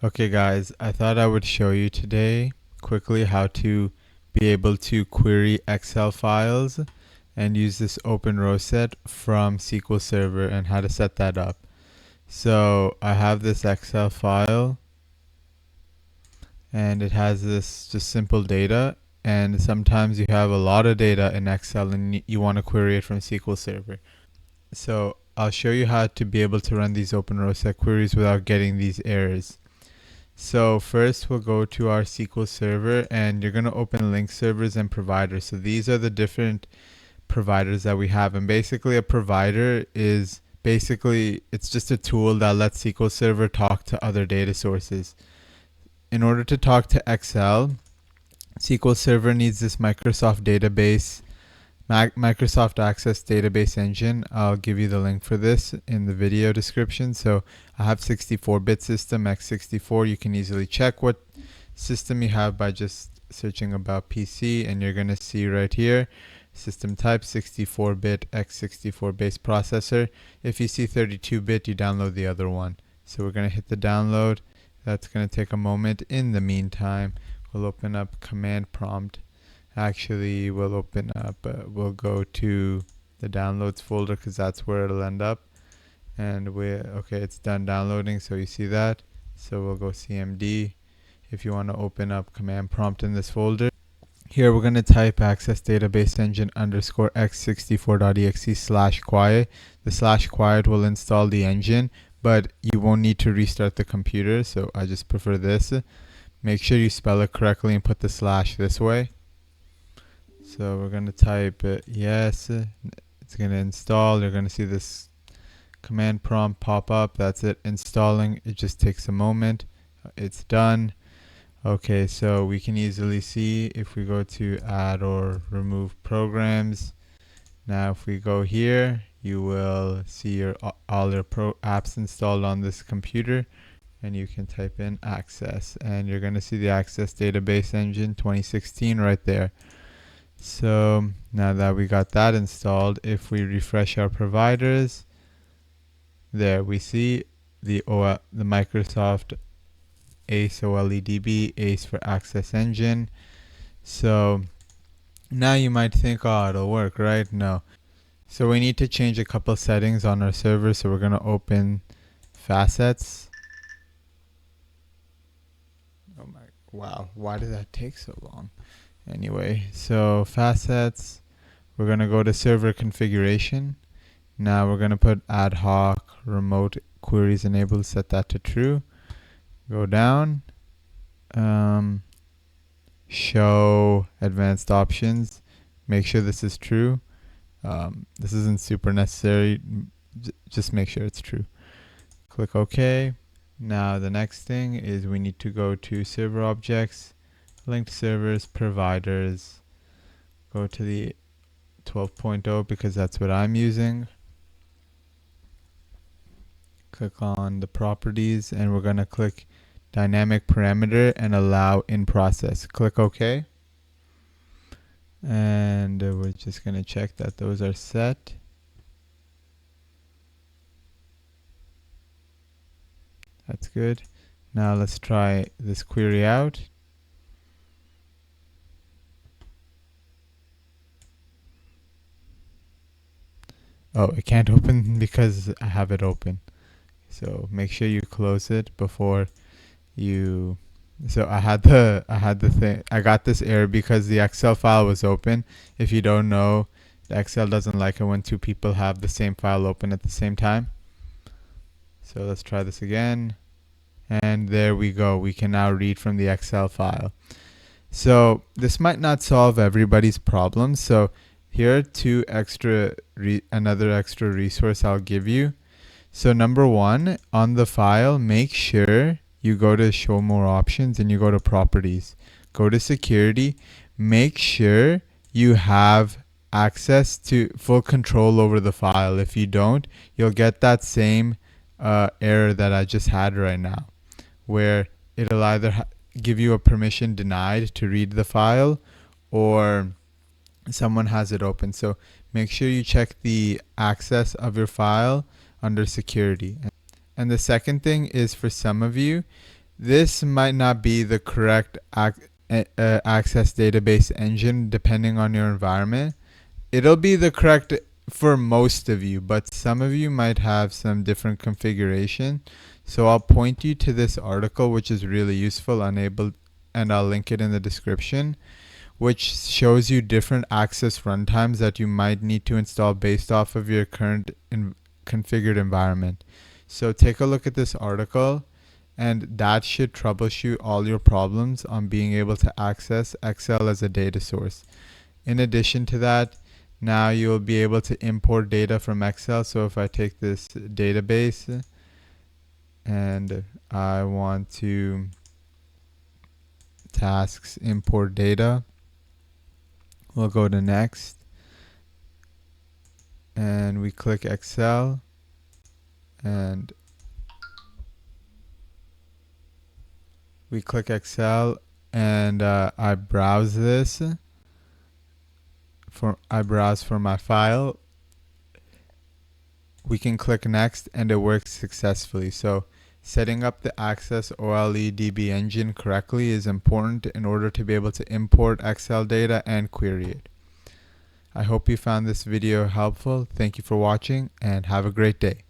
Okay guys, I thought I would show you today quickly how to be able to query Excel files and use this OPENROWSET from SQL Server and how to set that up. So I have this Excel file and it has this just simple data, and sometimes you have a lot of data in Excel and you want to query it from SQL Server. So I'll show you how to be able to run these OPENROWSET queries without getting these errors. So first we'll go to our SQL Server and you're going to open link servers and providers. So these are the different providers that we have, and basically a provider is it's just a tool that lets SQL Server talk to other data sources. In order to talk to Excel, SQL Server needs this Microsoft Access Database Engine. I'll give you the link for this in the video description. So I have 64-bit system, x64. You can easily check what system you have by just searching about PC, and you're going to see right here, system type 64-bit x64 base processor. If you see 32-bit, you download the other one. So we're going to hit the download. That's going to take a moment. In the meantime, we'll open up command prompt. Actually, we'll go to the downloads folder because that's where it'll end up. And okay, it's done downloading, so you see that. So we'll go CMD if you want to open up command prompt in this folder. Here we're going to type access database engine underscore x64.exe/quiet. The /quiet will install the engine, but you won't need to restart the computer, so I just prefer this. Make sure you spell it correctly and put the slash this way. So we're going to type yes, it's going to install. You're going to see this command prompt pop up. That's it, installing. It just takes a moment. It's done. Okay, so we can easily see if we go to add or remove programs. Now if we go here, you will see all your apps installed on this computer, and you can type in access and you're going to see the Access Database Engine 2016 right there. So now that we got that installed, if we refresh our providers, there we see the Microsoft ACE OLEDB, ACE for Access Engine. So now you might think, oh, it'll work, right? No. So we need to change a couple settings on our server. So we're going to open facets. Oh my, wow, why did that take so long? Anyway, so facets, we're going to go to server configuration. Now we're going to put ad hoc remote queries enabled, set that to true. Go down, show advanced options, make sure this is true. This isn't super necessary, just make sure it's true. Click OK. Now the next thing is we need to go to server objects, linked servers, providers, go to the 12.0 because that's what I'm using. Click on the properties and we're going to click dynamic parameter and allow in process. Click OK. And we're just going to check that those are set. That's good. Now let's try this query out. Oh, it can't open because I have it open. So make sure you close it before you. So I got this error because the Excel file was open. If you don't know, the Excel doesn't like it when two people have the same file open at the same time. So let's try this again. And there we go. We can now read from the Excel file. So this might not solve everybody's problems. So here are another extra resource I'll give you. So number one, on the file, make sure you go to show more options and you go to properties. Go to security. Make sure you have access to full control over the file. If you don't, you'll get that same error that I just had right now, where it'll either give you a permission denied to read the file or someone has it open. So make sure you check the access of your file under security. And the second thing is, for some of you, This might not be the correct access database engine depending on your environment. It'll be the correct for most of you, but some of you might have some different configuration. So I'll point you to this article, which is really useful, and I'll link it in the description, which shows you different access runtimes that you might need to install based off of your current configured environment. So take a look at this article, and that should troubleshoot all your problems on being able to access Excel as a data source. In addition to that, now you'll be able to import data from Excel. So if I take this database and I want to tasks import data, we'll go to next and we click Excel, and we click Excel, and I browse this. I browse for my file. We can click next and it works successfully. So setting up the Access OLE DB engine correctly is important in order to be able to import Excel data and query it. I hope you found this video helpful. Thank you for watching and have a great day.